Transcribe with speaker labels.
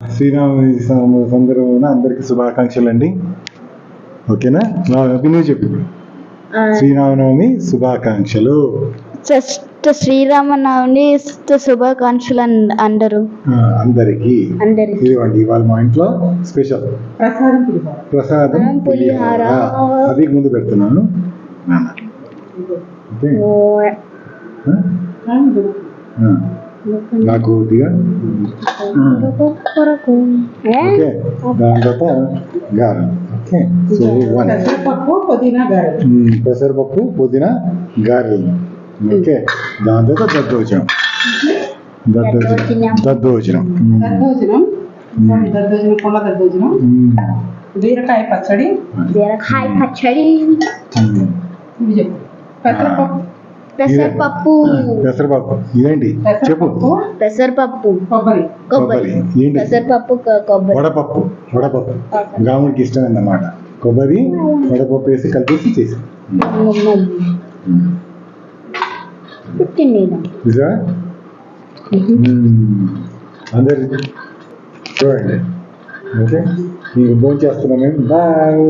Speaker 1: శ్రీరామ సందర్భంలో అందరికి శుభాకాంక్షలు అండి. ఓకేనా? అభినవ్ చెప్పు. శ్రీరామనవమి శుభాకాంక్షలు.
Speaker 2: శ్రీరామనవమి శుభాకాంక్షలు అందరూ
Speaker 1: అందరికి. ఇదిగోండి ఇవాళ మా ఇంట్లో స్పెషల్ ప్రసాదం పులిహార. అది ముందు పెడుతున్నాను. నాకు కొద్దిగా ఓకే. దాని తర్వాత గారం. ఓకే. సో పెసరపప్పు పుదీనా గారెలు. ఓకే. దాని తర్వాత దద్దోజనం
Speaker 3: బీరకాయ పచ్చడి
Speaker 2: పెసరపప్పు
Speaker 1: ఇదేంటి చెప్పు.
Speaker 2: పెసరపప్పు
Speaker 1: కొబ్బరి ఏంటి?
Speaker 2: పెసరపప్పు కొబ్బరి
Speaker 1: వడపప్పు రాముడికి ఇష్టమైందన్నమాట. కొబ్బరి వడపప్పు వేసి కలిపేసి చేసి అందరు చూడండి. ఓకే. మీకు భోజనం చేస్తున్నాం మేము. బాయ్.